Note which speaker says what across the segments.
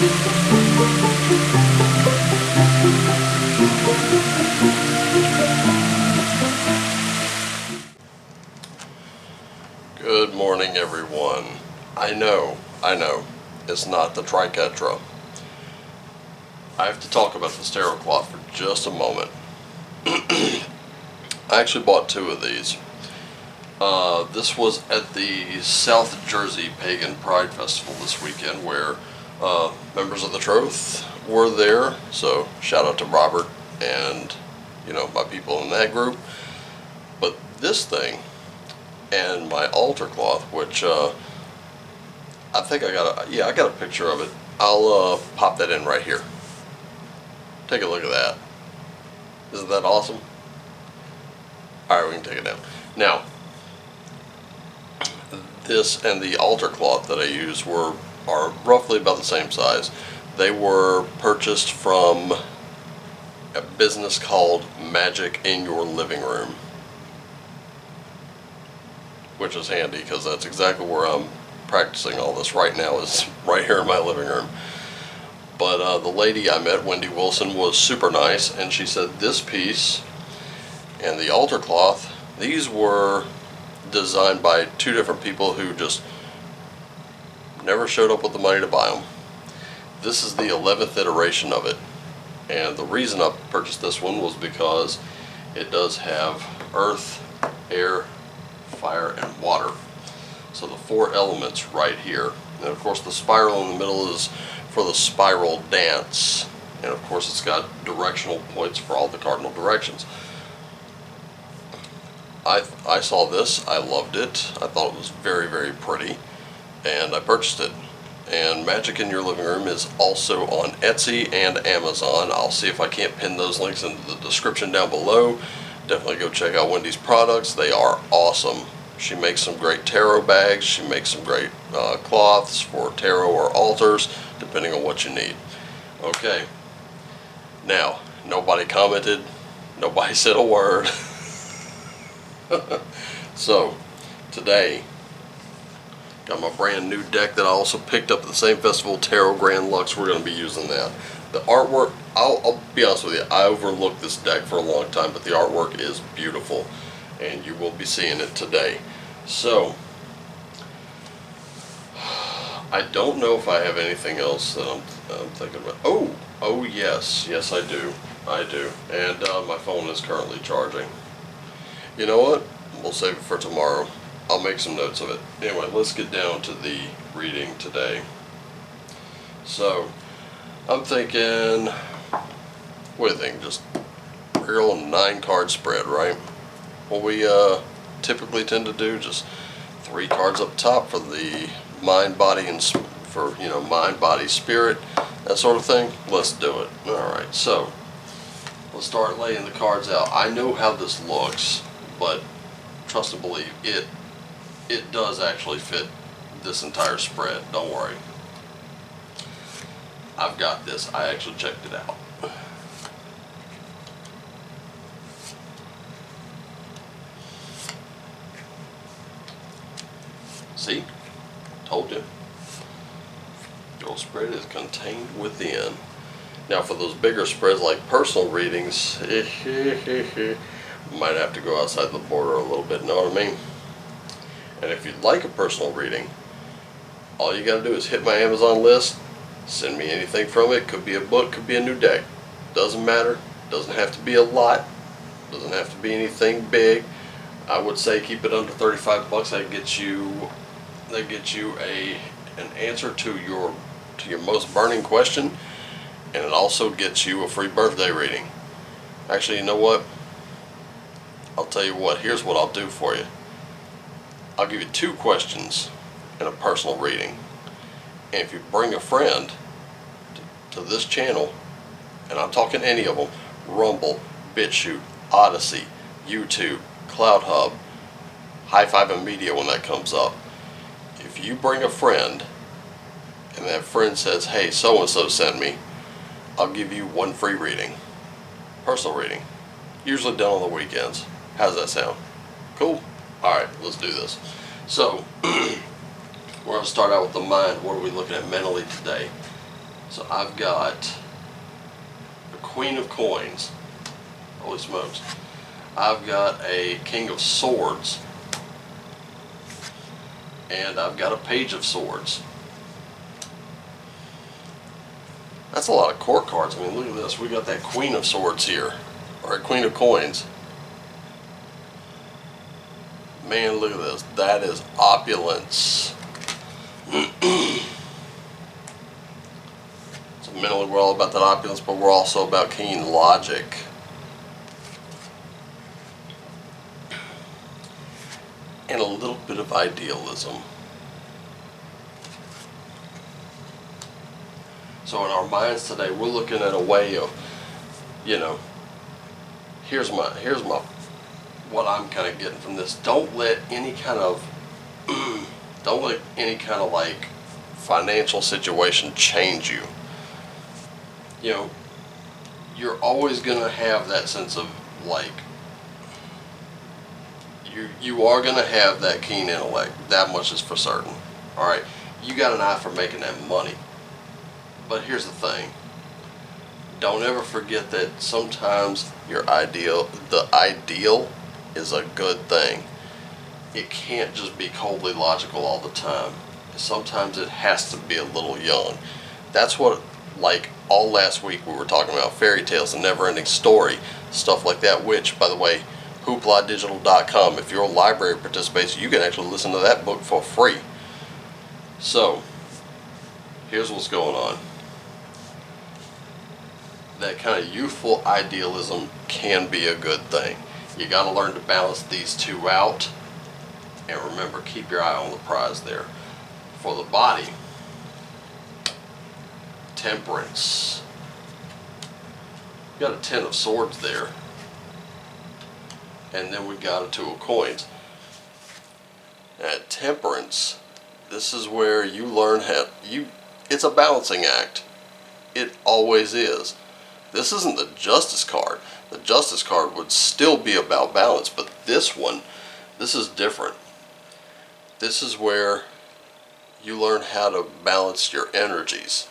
Speaker 1: Good morning, everyone. I know, it's not the Triquetra. I have to talk about this tarot cloth for just a moment. I actually bought two of these. This was at the South Jersey Pagan Pride Festival this weekend, where members of the Troth were there. So shout out to Robert and my people in that group. But this thing and my altar cloth, which I think I got a picture of it. I'll pop that in right here. Take a look at that. Isn't that awesome? Alright, we can take it down. Now, this and the altar cloth that I use are roughly about the same size. They were purchased from a business called Magic in Your Living Room, which is handy because that's exactly where I'm practicing all this right now, is right here in my living room. But the lady I met, Wendy Wilson, was super nice, and she said this piece and the altar cloth, these were designed by two different people who just never showed up with the money to buy them. This is the 11th iteration of it, and the reason I purchased this one was because it does have earth, air, fire, and water. So the four elements right here. And of course the spiral in the middle is for the spiral dance. And of course it's got directional points for all the cardinal directions. I saw this, I loved it, I thought it was very, very pretty, and I purchased it. And Magic in Your Living Room is also on Etsy and Amazon. I'll see if I can't pin those links into the description down below. Definitely go check out Wendy's products, they are awesome. She makes some great tarot bags, she makes some great cloths for tarot or altars, depending on what you need. Okay, now, nobody commented, nobody said a word. So, today, got my brand new deck that I also picked up at the same festival, Tarot Grand Luxe. We're going to be using that. The artwork, I'll be honest with you, I overlooked this deck for a long time, but the artwork is beautiful, and you will be seeing it today. So, I don't know if I have anything else that I'm thinking about. Oh yes, I do. And my phone is currently charging. You know what? We'll save it for tomorrow. I'll make some notes of it. Anyway, let's get down to the reading today. So, I'm thinking, what do you think? Just real 9-card spread, right? What we typically tend to do, just 3 cards up top for the mind, body, and for mind, body, spirit, that sort of thing. Let's do it. All right. So, let's start laying the cards out. I know how this looks, but trust and believe, it does actually fit this entire spread. Don't worry. I've got this. I actually checked it out. See? Told you. Your spread is contained within. Now for those bigger spreads like personal readings, might have to go outside the border a little bit, know what I mean? And if you'd like a personal reading, all you gotta do is hit my Amazon list, send me anything from it. Could be a book, could be a new deck. Doesn't matter. Doesn't have to be a lot. Doesn't have to be anything big. I would say keep it under 35 bucks. That gets you an answer to your most burning question, and it also gets you a free birthday reading. Actually, you know what? I'll tell you what, here's what I'll do for you. I'll give you 2 questions in a personal reading. And if you bring a friend to this channel, and I'm talking any of them, Rumble, BitChute, Odyssey, YouTube, Clouthub, High Five and Media when that comes up. If you bring a friend, and that friend says, hey, so-and-so sent me, I'll give you 1 free reading. Personal reading. Usually done on the weekends. How's that sound? Cool? Alright, let's do this. So, we're going to start out with the mind. What are we looking at mentally today? So I've got a Queen of Coins. Holy smokes. I've got a King of Swords. And I've got a Page of Swords. That's a lot of court cards. I mean, look at this. We got that Queen of Swords here. Or a Queen of Coins. Man, look at this. That is opulence. So mentally we're all about that opulence, but we're also about keen logic. And a little bit of idealism. So in our minds today, we're looking at a way of, you know, here's my what I'm kind of getting from this. Don't let any kind of like financial situation change you. You know, you're always gonna have that sense of like, you are gonna have that keen intellect. That much is for certain. All right, you got an eye for making that money. But here's the thing. Don't ever forget that sometimes the ideal is a good thing. It can't just be coldly logical all the time. Sometimes it has to be a little young. That's what, like all last week we were talking about fairy tales and never-ending story, stuff like that, which, by the way, hoopladigital.com, if your library participates, you can actually listen to that book for free. So, here's what's going on. That kind of youthful idealism can be a good thing. You got to learn to balance these two out. And remember, keep your eye on the prize there. For the body, temperance. You got a Ten of Swords there. And then we got a Two of Coins. At temperance, this is where you learn it's a balancing act. It always is. This isn't the Justice card. The Justice card would still be about balance, but this is different. This is where you learn how to balance your energies.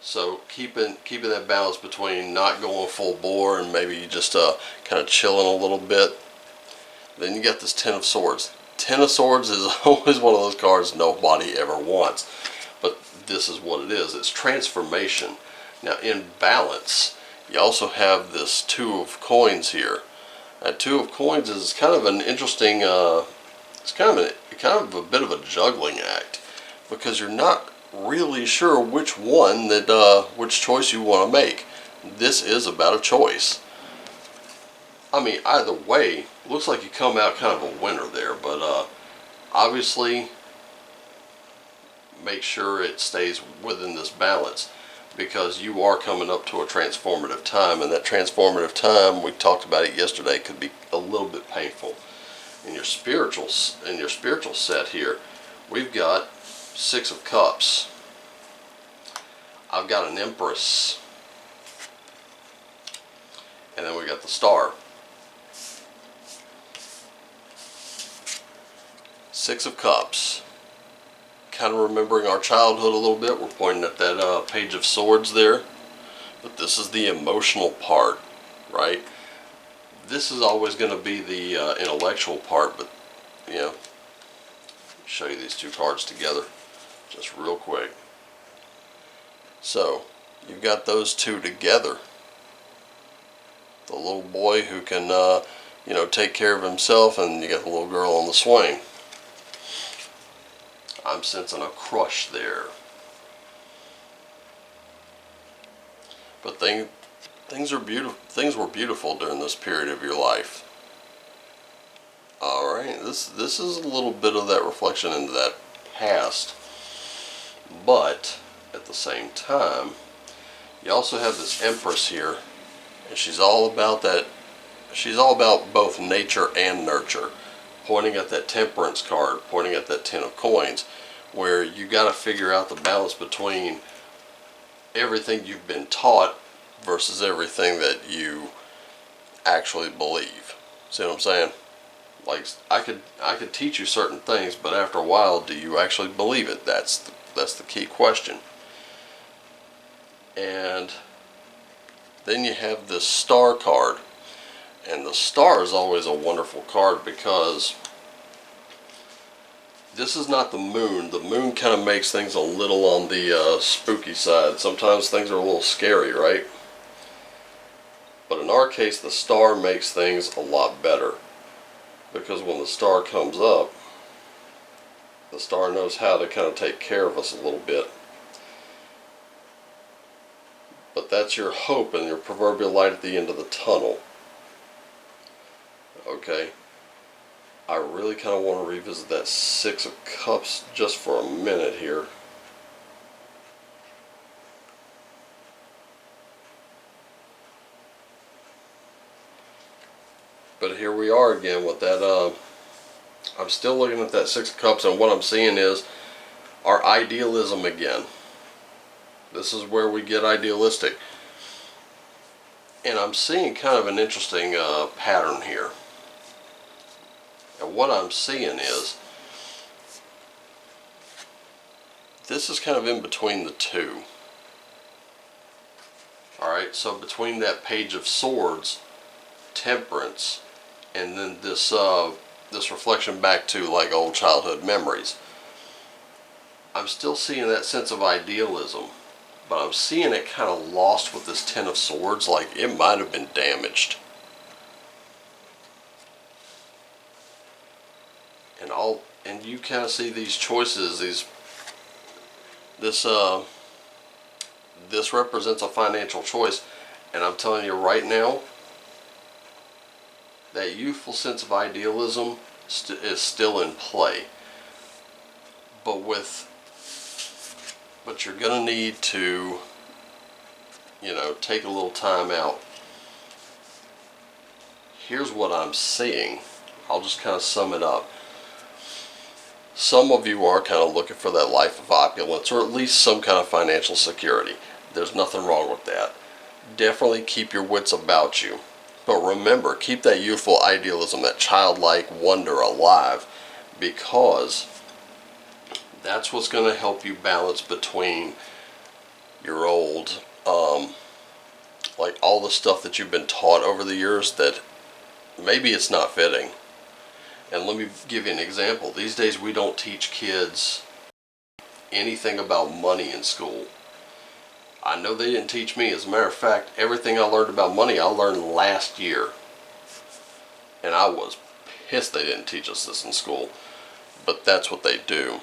Speaker 1: So keeping that balance between not going full bore and maybe just kind of chilling a little bit. Then you got this Ten of Swords. Ten of Swords is always one of those cards nobody ever wants. But this is what it is. It's transformation. Now in balance, you also have this Two of Coins here. That Two of Coins is kind of an interesting, it's kind of a bit of a juggling act, because you're not really sure which choice you want to make. This is about a choice. I mean, either way, looks like you come out kind of a winner there, but obviously make sure it stays within this balance, because you are coming up to a transformative time, and that transformative time, we talked about it yesterday, could be a little bit painful. In your spiritual set here, we've got Six of Cups. I've got an Empress, and then we got the Star. Six of Cups. Kind of remembering our childhood a little bit. We're pointing at that Page of Swords there. But this is the emotional part, right? This is always going to be the intellectual part, but, you know, show you these two cards together just real quick. So, you've got those two together. The little boy who can, you know, take care of himself, and you got the little girl on the swing. I'm sensing a crush there. But things are beautiful. Things were beautiful during this period of your life. All right, this is a little bit of that reflection into that past, but at the same time, you also have this Empress here, and she's all about that. She's all about both nature and nurture, pointing at that Temperance card, pointing at that Ten of Coins, where you got to figure out the balance between everything you've been taught versus everything that you actually believe. See what I'm saying? Like, I could teach you certain things, but after a while, do you actually believe it? That's That's the key question. And then you have this star card. And the star is always a wonderful card because this is not the moon. The moon kind of makes things a little on the spooky side. Sometimes things are a little scary, right? But in our case, the star makes things a lot better. Because when the star comes up, the star knows how to kind of take care of us a little bit. But that's your hope and your proverbial light at the end of the tunnel. Okay. I really kind of want to revisit that Six of Cups just for a minute here. But here we are again with that, I'm still looking at that Six of Cups, and what I'm seeing is our idealism again. This is where we get idealistic. And I'm seeing kind of an interesting pattern here. And what I'm seeing is, this is kind of in between the two. Alright, so between that Page of Swords, Temperance, and then this reflection back to like old childhood memories. I'm still seeing that sense of idealism, but I'm seeing it kind of lost with this Ten of Swords, like it might have been damaged. And you kind of see these choices, this represents a financial choice, and I'm telling you right now, that youthful sense of idealism is still in play. But you're going to need to, take a little time out. Here's what I'm seeing. I'll just kind of sum it up. Some of you are kind of looking for that life of opulence, or at least some kind of financial security. There's nothing wrong with that. Definitely keep your wits about you. But remember, keep that youthful idealism, that childlike wonder alive, because that's what's going to help you balance between your old, like all the stuff that you've been taught over the years that maybe it's not fitting. And let me give you an example. These days we don't teach kids anything about money in school. I know they didn't teach me. As a matter of fact, everything I learned about money I learned last year. And I was pissed they didn't teach us this in school. But that's what they do.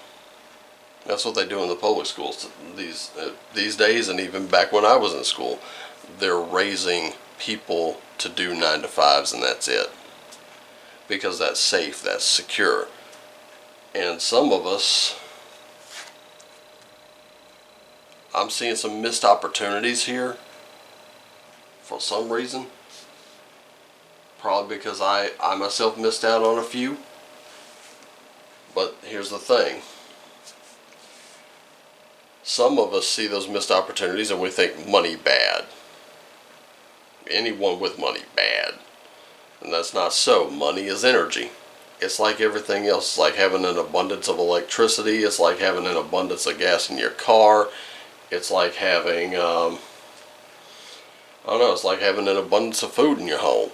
Speaker 1: That's what they do in the public schools these days, and even back when I was in school. They're raising people to do 9-to-5s, and that's it. Because that's safe, that's secure. And some of us, I'm seeing some missed opportunities here for some reason. Probably because I myself missed out on a few. But here's the thing. Some of us see those missed opportunities and we think money bad. Anyone with money bad. And that's not so. Money is energy. It's like everything else. It's like having an abundance of electricity. It's like having an abundance of gas in your car. It's like having, it's like having an abundance of food in your home.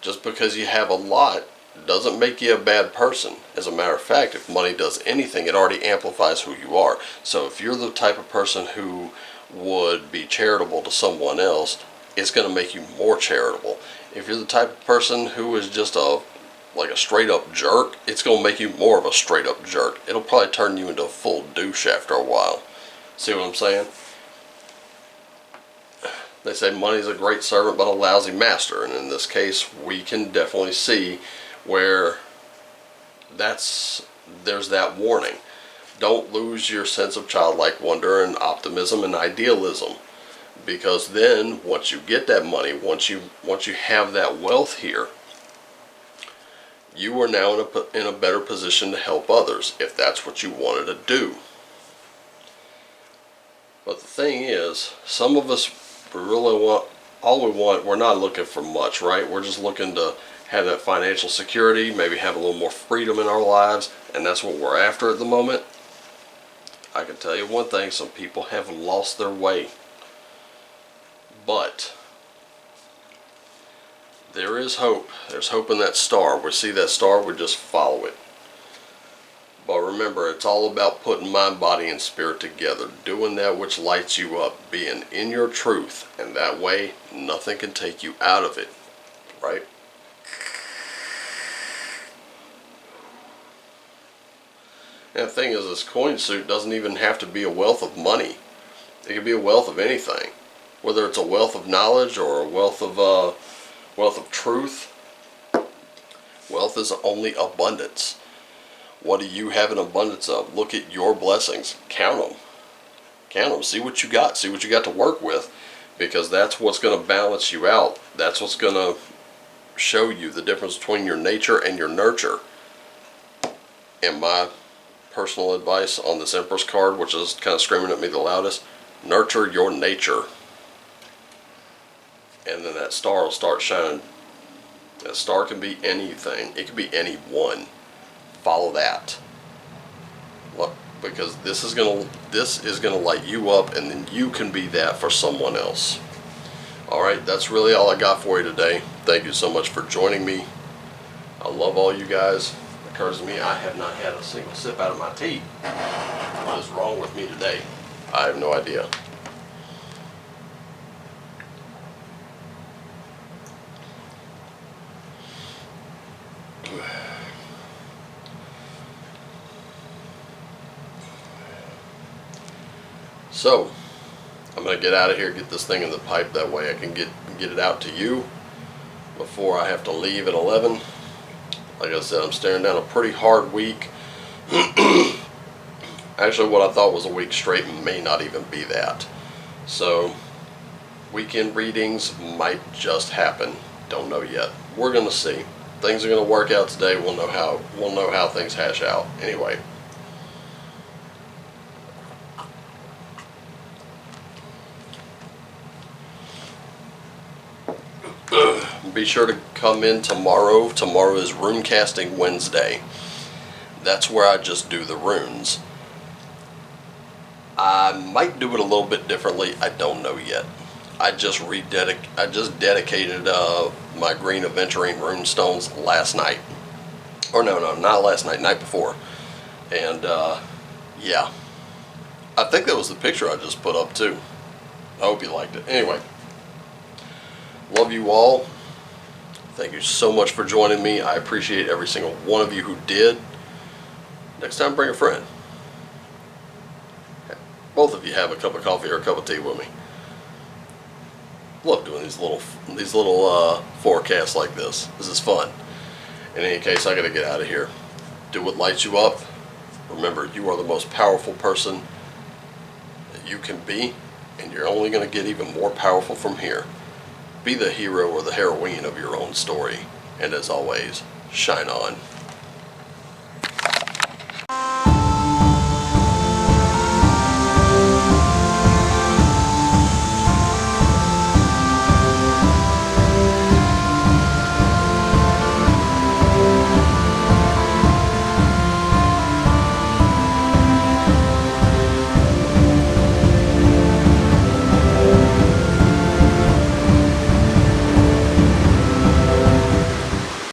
Speaker 1: Just because you have a lot doesn't make you a bad person. As a matter of fact, if money does anything, it already amplifies who you are. So if you're the type of person who would be charitable to someone else, it's going to make you more charitable. If you're the type of person who is just a straight up jerk, it's going to make you more of a straight up jerk. It'll probably turn you into a full douche after a while. See what I'm saying? They say money's a great servant but a lousy master, and in this case we can definitely see where there's that warning. Don't lose your sense of childlike wonder and optimism and idealism. Because then, once you get that money, once you have that wealth here, you are now in a better position to help others, if that's what you wanted to do. But the thing is, some of us, we're not looking for much, right? We're just looking to have that financial security, maybe have a little more freedom in our lives, and that's what we're after at the moment. I can tell you one thing, some people have lost their way. But there is hope. There's hope in that star. We see that star, we just follow it. But remember, it's all about putting mind, body, and spirit together, doing that which lights you up, being in your truth, and that way nothing can take you out of it, right? And the thing is, this coin suit doesn't even have to be a wealth of money. It can be a wealth of anything, whether it's a wealth of knowledge or a wealth of truth. Wealth is only abundance. What do you have an abundance of? Look at your blessings. Count them. Count them. See what you got. See what you got to work with, because that's what's going to balance you out. That's what's going to show you the difference between your nature and your nurture. And my personal advice on this Empress card, which is kind of screaming at me the loudest, nurture your nature. And then that star will start shining. That star can be anything. It can be anyone. Follow that. Look, because this is gonna light you up, and then you can be that for someone else. Alright, that's really all I got for you today. Thank you so much for joining me. I love all you guys. It occurs to me I have not had a single sip out of my tea. What is wrong with me today? I have no idea. So, I'm going to get out of here, get this thing in the pipe, that way I can get it out to you before I have to leave at 11. Like I said, I'm staring down a pretty hard week. Actually, what I thought was a week straight may not even be that. So, weekend readings might just happen. Don't know yet. We're going to see. Things are going to work out today. We'll know how things hash out. Anyway. Be sure to come in tomorrow. Tomorrow is Rune Casting Wednesday. That's where I just do the runes. I might do it a little bit differently. I don't know yet. I just dedicated my green aventurine rune stones last night. Or no, not last night. Night before. And yeah, I think that was the picture I just put up too. I hope you liked it. Anyway, love you all. Thank you so much for joining me. I appreciate every single one of you who did. Next time, bring a friend. Both of you have a cup of coffee or a cup of tea with me. Love doing these little forecasts like this. This is fun. In any case, I gotta get out of here. Do what lights you up. Remember, you are the most powerful person that you can be, and you're only gonna get even more powerful from here. Be the hero or the heroine of your own story. And as always, shine on.